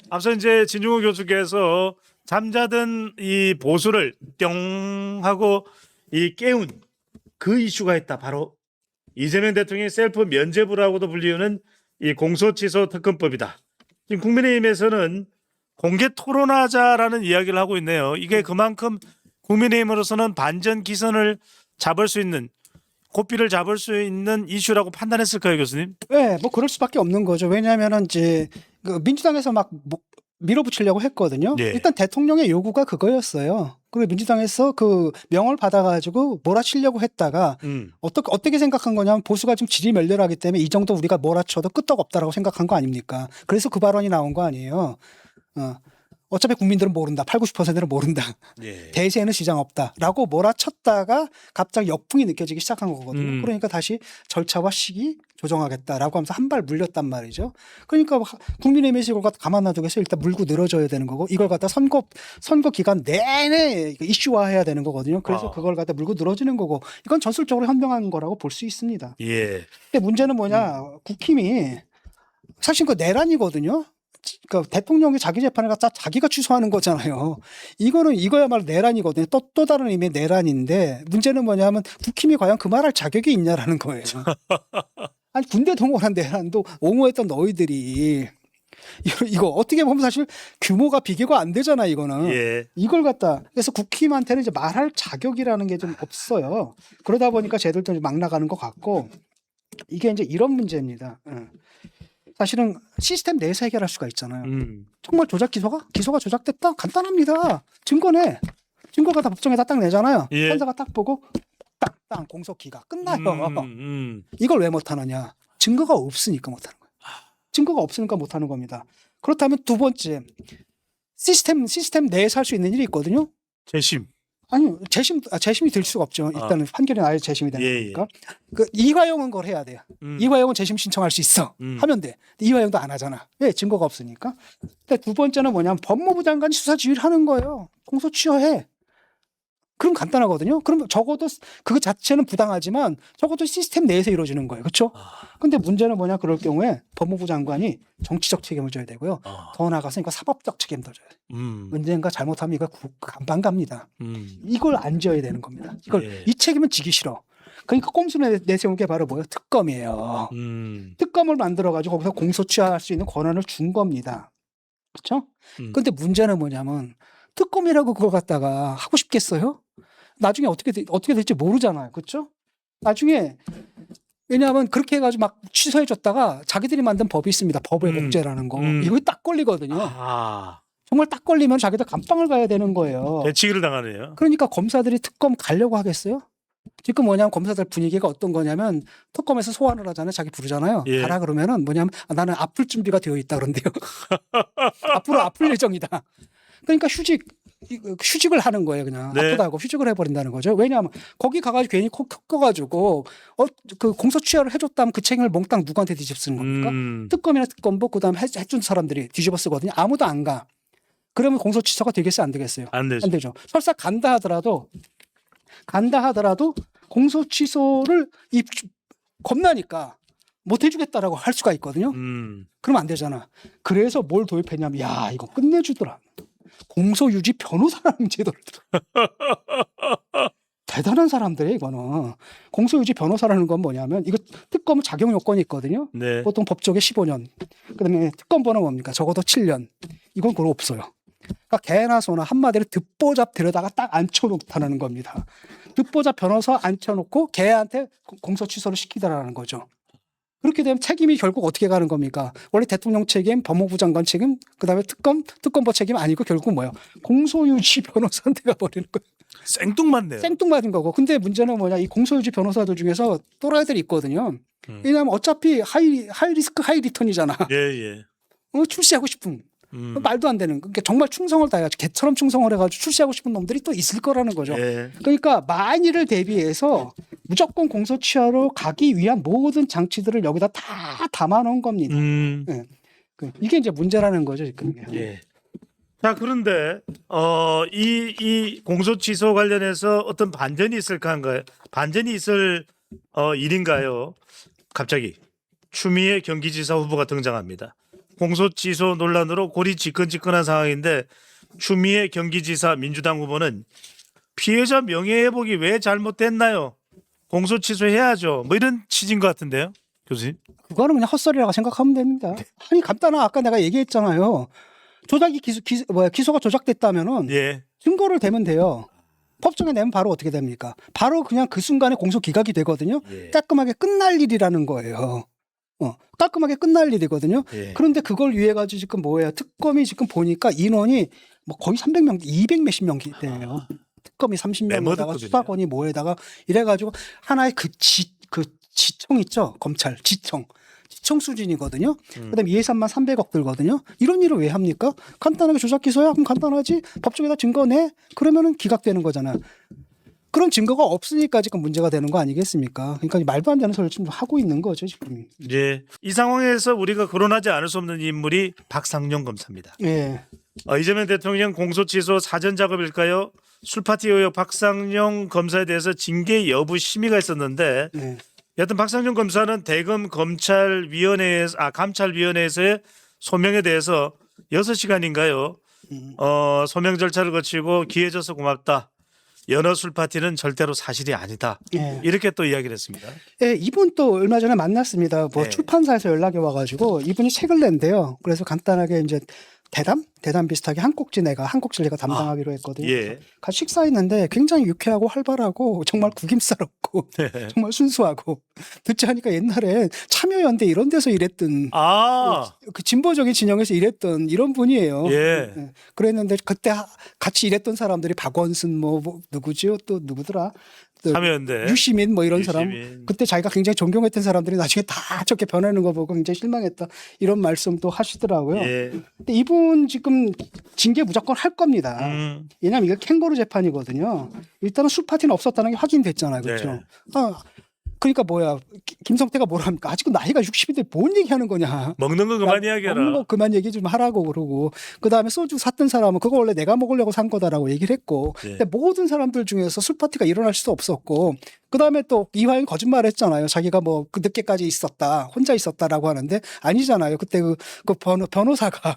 앞서 이제 진중호 교수께서 잠자던 이 보수를 뿅 하고 이 깨운 그 이슈가 있다. 바로 이재명 대통령의 셀프 면죄부라고도 불리우는 이 공소취소 특검법이다. 지금 국민의힘에서는 공개 토론하자라는 이야기를 하고 있네요. 이게 그만큼 국민의힘으로서는 반전 기선을 잡을 수 있는 고삐를 잡을 수 있는 이슈라고 판단했을까요, 교수님? 네, 뭐 그럴 수밖에 없는 거죠. 왜냐하면은 이제 그 민주당에서 막 밀어붙이려고 했거든요. 예. 일단 대통령의 요구가 그거였어요. 그리고 민주당에서 그 명을 받아가지고 몰아치려고 했다가 어떻게 생각한 거냐면 보수가 지금 질이 멸렬하기 때문에 이 정도 우리가 몰아쳐도 끄떡없다라고 생각한 거 아닙니까? 그래서 그 발언이 나온 거 아니에요. 어차피 국민들은 모른다. 80, 90%는 모른다. 예. 대세에는 시장 없다라고 몰아쳤다가 갑자기 역풍이 느껴지기 시작한 거거든요. 그러니까 다시 절차와 시기 조정하겠다라고 하면서 한 발 물렸단 말이죠. 그러니까 국민의힘에서 이걸 갖다 가만 놔두겠어요. 일단 물고 늘어져야 되는 거고 이걸 갖다 선거 기간 내내 이슈화해야 되는 거거든요. 그래서 그걸 갖다 물고 늘어지는 거고 이건 전술적으로 현명한 거라고 볼 수 있습니다. 예. 근데 문제는 뭐냐? 국힘이 사실 그 내란이거든요. 그러니까 대통령이 자기 재판을 갖다 자기가 취소하는 거잖아요. 이거야말로 내란이거든요. 또 다른 의미의 내란인데 문제는 뭐냐면 국힘이 과연 그 말할 자격이 있냐라는 거예요. 아니 군대 동원한 내란도 옹호했던 너희들이 이거 어떻게 보면 사실 규모가 비교가 안 되잖아 이거는. 예. 이걸 갖다 그래서 국힘한테는 이제 말할 자격이라는 게 좀 없어요. 그러다 보니까 쟤들도 막 나가는 것 같고 이게 이제 이런 문제입니다. 사실은 시스템 내에서 해결할 수가 있잖아요. 정말 기소가 조작됐다? 간단합니다. 증거네. 증거가 다 법정에다 딱 내잖아요. 예. 판사가 딱 보고 딱딱 공소기가 끝나요. 이걸 왜 못하느냐? 증거가 없으니까 못하는 거예요. 증거가 없으니까 못하는 겁니다. 그렇다면 두 번째 시스템 내에서 할 수 있는 일이 있거든요. 재심. 아니 재심이 될 수가 없죠. 일단은 판결이 나야 재심이 되는 예, 거니까. 그 이화영은 그걸 해야 돼요. 이화영은 재심 신청할 수 있어. 하면 돼. 이화영도 안 하잖아. 왜? 증거가 없으니까. 근데 두 번째는 뭐냐면 법무부 장관이 수사 지휘를 하는 거예요. 공소 취하해. 그럼 간단하거든요. 그럼 적어도 그거 자체는 부당하지만 적어도 시스템 내에서 이루어지는 거예요. 그렇죠? 근데 문제는 뭐냐 그럴 경우에 법무부 장관이 정치적 책임을 져야 되고요. 더 나아가서 사법적 책임도 져야 돼요. 언젠가 잘못하면 이거 간판 갑니다. 이걸 안 지어야 되는 겁니다. 예. 이 책임은 지기 싫어. 그러니까 꼼수를 내세운 게 바로 뭐예요? 특검이에요. 특검을 만들어가지고 거기서 공소 취하할 수 있는 권한을 준 겁니다. 그렇죠? 근데 문제는 뭐냐면 특검이라고 그걸 갖다가 하고 싶겠어요? 나중에 어떻게 될지 모르잖아요. 그렇죠? 나중에 왜냐하면 그렇게 해가지고 막 취소해줬다가 자기들이 만든 법이 있습니다. 법의 복제라는 거. 이거 딱 걸리거든요. 정말 딱 걸리면 자기들 감방을 가야 되는 거예요. 대치기를 당하네요. 그러니까 검사들이 특검 가려고 하겠어요? 지금 뭐냐면 검사들 분위기가 어떤 거냐면 특검에서 소환을 하잖아요. 자기 부르잖아요. 예. 가라 그러면은 뭐냐면 나는 아플 준비가 되어 있다 그런데요. 앞으로 아플 예정이다. 그러니까 휴직을 하는 거예요. 그냥 네. 아프다고 휴직을 해버린다는 거죠. 왜냐하면 거기 가가지고 괜히 콕 꺾어가지고 그 공소 취하를 해줬다면 그 책임을 몽땅 누구한테 뒤집어 쓰는 겁니까? 특검이나 특검보 그다음 해준 사람들이 뒤집어 쓰거든요. 아무도 안 가. 그러면 공소 취소가 되겠어요? 안 되겠어요? 안 되죠. 안 되죠. 설사 간다 하더라도 공소 취소를 겁나니까 못 해주겠다라고 할 수가 있거든요. 그러면 안 되잖아. 그래서 뭘 도입했냐면 야 이거 끝내주더라. 공소유지 변호사라는 제도를 대단한 사람들이에요. 이거는 공소유지 변호사라는 건 뭐냐면 이거 특검은 자격 요건이 있거든요. 네. 보통 법조계 15년 그다음에 특검번호 뭡니까? 적어도 7년. 이건 그거 없어요. 그러니까 개나 소나 한마디로 듣보잡 데려다가 딱 앉혀놓다는 겁니다. 듣보잡 변호사 앉혀놓고 개한테 공소 취소를 시키더라는 거죠. 그렇게 되면 책임이 결국 어떻게 가는 겁니까? 원래 대통령 책임, 법무부 장관 책임, 그다음에 특검보 책임 아니고 결국 뭐예요? 공소유지 변호사한테 가버리는 거예요. 생뚱맞네요. 생뚱맞은 거고. 근데 문제는 뭐냐? 이 공소유지 변호사들 중에서 또라이들이 있거든요. 왜냐하면 어차피 하이 리스크 하이 리턴이잖아. 예. 출시하고 싶은. 말도 안 되는. 그러니까 정말 충성을 다해가지고 개처럼 충성을 해가지고 출시하고 싶은 놈들이 또 있을 거라는 거죠. 예. 그러니까 만일을 대비해서 무조건 공소 취하로 가기 위한 모든 장치들을 여기다 다 담아놓은 겁니다. 예. 이게 이제 문제라는 거죠 지금. 예. 자 그런데 이 공소 취소 관련해서 어떤 반전이 있을까 한가요? 반전이 있을 일인가요? 갑자기 추미애 경기지사 후보가 등장합니다. 공소 취소 논란으로 골이 지끈지끈한 상황인데 추미애 경기지사 민주당 후보는 피해자 명예회복이 왜 잘못됐나요? 공소 취소해야죠. 뭐 이런 취지인 것 같은데요, 교수님. 그거는 그냥 헛소리라고 생각하면 됩니다. 아니 간단한 아까 내가 얘기했잖아요. 조작이 기소가 조작됐다면은 예. 증거를 대면 돼요. 법정에 내면 바로 어떻게 됩니까? 바로 그냥 그 순간에 공소 기각이 되거든요. 예. 깔끔하게 끝날 일이라는 거예요. 깔끔하게 끝날 일이거든요. 예. 그런데 그걸 위해 가지고 지금 뭐예요? 특검이 지금 보니까 인원이 뭐 거의 300명, 200 몇십 명이에요. 특검이 30명에다가 메모드급이네요. 수사관이 뭐에다가 이래가지고 하나의 그 지청 있죠? 검찰 지청 수준이거든요. 그다음에 예산만 300억 들거든요. 이런 일을 왜 합니까? 간단하게 조작 기소야? 그럼 간단하지. 법정에다 증거 내? 그러면은 기각되는 거잖아. 그런 증거가 없으니까 지금 문제가 되는 거 아니겠습니까? 그러니까 말도 안 되는 소리를 지금 하고 있는 거죠 지금. 예. 이 상황에서 우리가 거론하지 않을 수 없는 인물이 박상용 검사입니다. 예. 이재명 대통령 공소 취소 사전 작업일까요? 술파티 의혹 박상용 검사에 대해서 징계 여부 심의가 있었는데 예. 여튼 박상용 검사는 대검 감찰위원회에서의 소명에 대해서 6시간인가요? 소명 절차를 거치고 기회줘서 고맙다. 연어 술 파티는 절대로 사실이 아니다. 예. 이렇게 또 이야기를 했습니다. 예, 이분 또 얼마 전에 만났습니다. 뭐 네. 출판사에서 연락이 와가지고 이분이 책을 낸대요. 그래서 간단하게 이제 대담 비슷하게 한 꼭지 내가 담당하기로 했거든요. 예. 같이 식사했는데 굉장히 유쾌하고 활발하고 정말 구김살없고 정말 순수하고 듣지 하니까 옛날에 참여연대 이런 데서 일했던 그 진보적인 진영에서 일했던 이런 분이에요. 예. 예. 그랬는데 그때 같이 일했던 사람들이 박원순 뭐 누구지요? 또 누구더라? 또 참여연대. 유시민 뭐 이런 사람. 유시민. 그때 자기가 굉장히 존경했던 사람들이 나중에 다 저렇게 변하는 거 보고 굉장히 실망했다. 이런 말씀도 하시더라고요. 예. 근데 이분 지금 징계 무조건 할 겁니다. 왜냐하면 이게 캥거루 재판이거든요. 일단은 술 파티는 없었다는 게 확인됐잖아요. 그렇죠? 네. 그러니까 뭐야 김성태가 뭐라 합니까? 아직은 나이가 60인데 뭔 얘기하는 거냐? 먹는 거 그만 먹는 이야기해라. 거 그만 얘기 좀 하라고 그러고 그 다음에 소주 샀던 사람은 그거 원래 내가 먹으려고 산 거다라고 얘기를 했고 네. 근데 모든 사람들 중에서 술 파티가 일어날 수 없었고 그 다음에 또 이화영 거짓말했잖아요. 자기가 뭐 그 늦게까지 있었다 혼자 있었다라고 하는데 아니잖아요. 그때 그 변호사가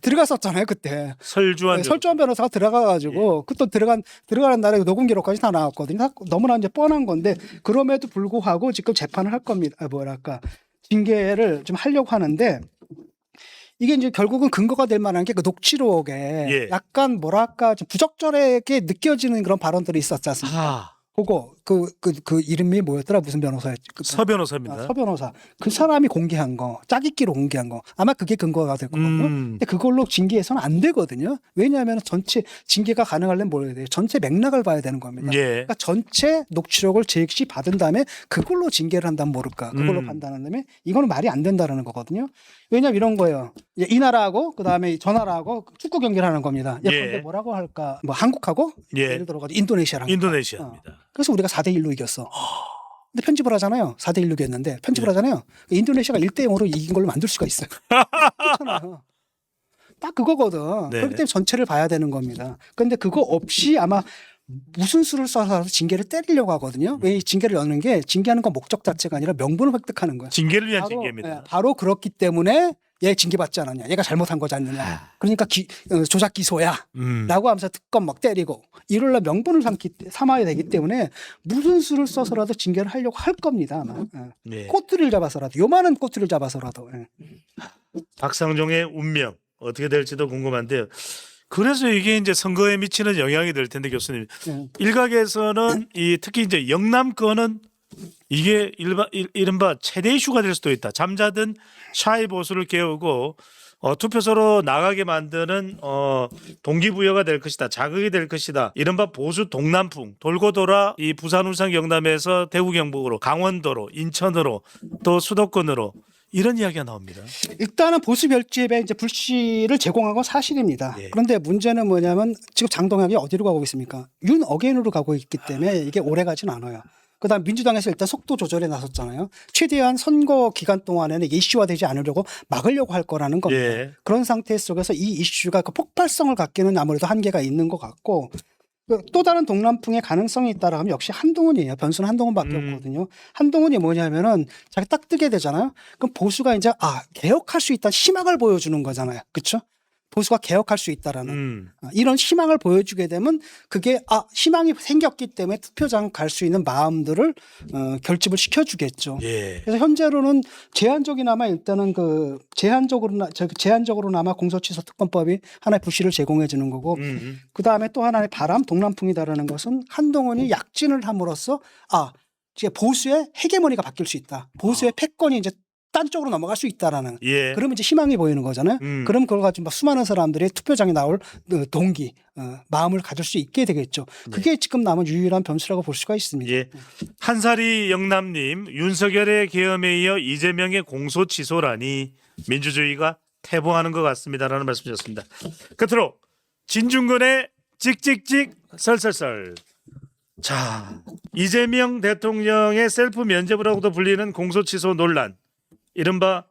들어갔었잖아요 그때. 설주한 설주한 변호사가 들어가가지고 그 또 들어가는 날에 녹음 기록까지 다 나왔거든요. 너무나 이제 뻔한 건데 그럼에도 불구하고 지금 재판을 할 겁니다. 뭐랄까 징계를 좀 하려고 하는데 이게 이제 결국은 근거가 될 만한 게 그 녹취록에 예. 약간 뭐랄까 좀 부적절하게 느껴지는 그런 발언들이 있었지 않습니까? 그거 그 이름이 뭐였더라 무슨 변호사였지? 서 변호사입니다. 서 변호사 그 사람이 공개한 거 짜깁기로 공개한 거 아마 그게 근거가 될 거거든요. 근데 그걸로 징계해서는 안 되거든요. 왜냐하면 전체 징계가 가능하려면 뭘 해야 돼요? 전체 맥락을 봐야 되는 겁니다. 예. 그러니까 전체 녹취록을 제시 받은 다음에 그걸로 징계를 한다면 모를까? 그걸로 판단한 다음에 이거는 말이 안 된다라는 거거든요. 왜냐면 이런 거예요. 이 나라하고 그 다음에 저 나라하고 축구 경기를 하는 겁니다. 예컨대 뭐라고 할까? 뭐 한국하고 예를 들어가지고 인도네시아랑 인도네시아입니다. 그래서 우리가 4대1로 이겼어. 근데 편집을 하잖아요. 4대1로 이겼는데 편집을 하잖아요. 인도네시아가 1대0으로 이긴 걸로 만들 수가 있어요. 그렇잖아요. 딱 그거거든. 네. 그렇기 때문에 전체를 봐야 되는 겁니다. 그런데 그거 없이 아마 무슨 수를 써서 징계를 때리려고 하거든요. 왜 이 징계를 넣는 게 징계하는 건 목적 자체가 아니라 명분을 획득하는 거야. 징계를 위한 징계입니다. 바로 그렇기 때문에 얘 징계받지 않았냐. 얘가 잘못한 거지 않느냐. 그러니까 조작 기소야. 라고 하면서 특검 막 때리고 이럴라 명분을 삼아야 되기 때문에 무슨 수를 써서라도 징계를 하려고 할 겁니다. 아마. 네. 꼬투리를 잡아서라도 요만한 꼬투리를 잡아서라도. 박상종의 운명 어떻게 될지도 궁금한데요. 그래서 이게 이제 선거에 미치는 영향이 될 텐데 교수님. 일각에서는 이 특히 이제 영남권은 이게 이른바 최대 이슈가 될 수도 있다. 잠자든 샤이 보수를 깨우고 투표소로 나가게 만드는 동기부여가 될 것이다. 자극이 될 것이다. 이른바 보수 동남풍 돌고 돌아 이 부산, 울산, 경남에서 대구, 경북으로 강원도로 인천으로 또 수도권으로 이런 이야기가 나옵니다. 일단은 보수 별집에 이제 불씨를 제공한 건 사실입니다. 예. 그런데 문제는 뭐냐면 지금 장동혁이 어디로 가고 있습니까? 윤 어게인으로 가고 있기 때문에 이게 오래 가진 않아요. 그다음 민주당에서 일단 속도 조절에 나섰잖아요. 최대한 선거 기간 동안에는 이슈화되지 않으려고 막으려고 할 거라는 겁니다. 예. 그런 상태 속에서 이 이슈가 그 폭발성을 갖기는 아무래도 한계가 있는 것 같고 또 다른 동남풍의 가능성이 있다라 하면 역시 한동훈이에요. 변수는 한동훈밖에 없거든요. 한동훈이 뭐냐면은 자기 딱 뜨게 되잖아요. 그럼 보수가 이제 개혁할 수 있다는 희망을 보여주는 거잖아요. 그렇죠? 보수가 개혁할 수 있다라는 이런 희망을 보여주게 되면 그게 희망이 생겼기 때문에 투표장 갈 수 있는 마음들을 결집을 시켜주겠죠. 예. 그래서 현재로는 제한적이나마 일단은 제한적으로나마 공소취소 특검법이 하나의 불씨를 제공해 주는 거고 그 다음에 또 하나의 바람 동남풍이다라는 것은 한동훈이 약진을 함으로써 이제 보수의 헤게모니가 바뀔 수 있다. 보수의 패권이 이제 딴 쪽으로 넘어갈 수 있다라는. 예. 그러면 이제 희망이 보이는 거잖아요. 그럼 그걸 가지고 막 수많은 사람들이 투표장에 나올 동기, 마음을 가질 수 있게 되겠죠. 그게 지금 남은 유일한 변수라고 볼 수가 있습니다. 예. 한사리 영남님, 윤석열의 계엄에 이어 이재명의 공소 취소라니 민주주의가 태보하는 것 같습니다라는 말씀이셨습니다. 끝으로 진중권의 찍찍찍 썰썰썰. 자, 이재명 대통령의 셀프 면죄부라고도 불리는 공소 취소 논란. 이른바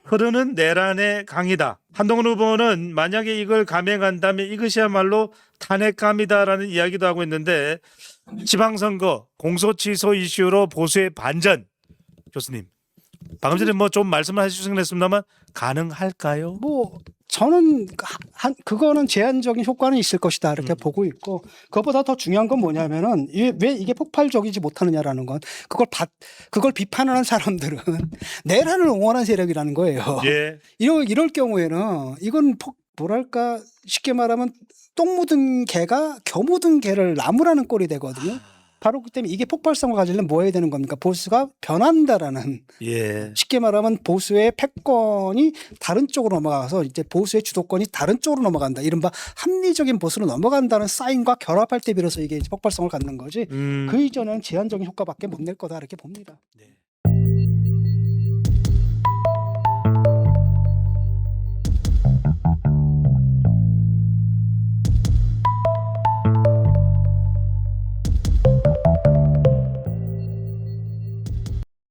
흐르는 내란의 강이다. 한동훈 후보는 만약에 이걸 감행한다면 이것이야말로 탄핵감이다라는 이야기도 하고 있는데 지방선거 공소취소 이슈로 보수의 반전. 교수님, 방금 전에 뭐 좀 말씀을 해주시긴 했습니다만 가능할까요? 뭐 저는 그거는 제한적인 효과는 있을 것이다 이렇게 보고 있고 그것보다 더 중요한 건 뭐냐면은 왜 이게 폭발적이지 못하느냐라는 건 그걸 비판하는 사람들은 내란을 응원한 세력이라는 거예요. 예. 이럴 경우에는 이건 뭐랄까 쉽게 말하면 똥 묻은 개가 겨 묻은 개를 나무라는 꼴이 되거든요. 바로 그 때문에 이게 폭발성을 가지려면 뭐 해야 되는 겁니까? 보수가 변한다라는. 예. 쉽게 말하면 보수의 패권이 다른 쪽으로 넘어가서 이제 보수의 주도권이 다른 쪽으로 넘어간다. 이른바 합리적인 보수로 넘어간다는 사인과 결합할 때 비로소 이게 이제 폭발성을 갖는 거지. 그 이전에는 제한적인 효과밖에 못 낼 거다 이렇게 봅니다. 네.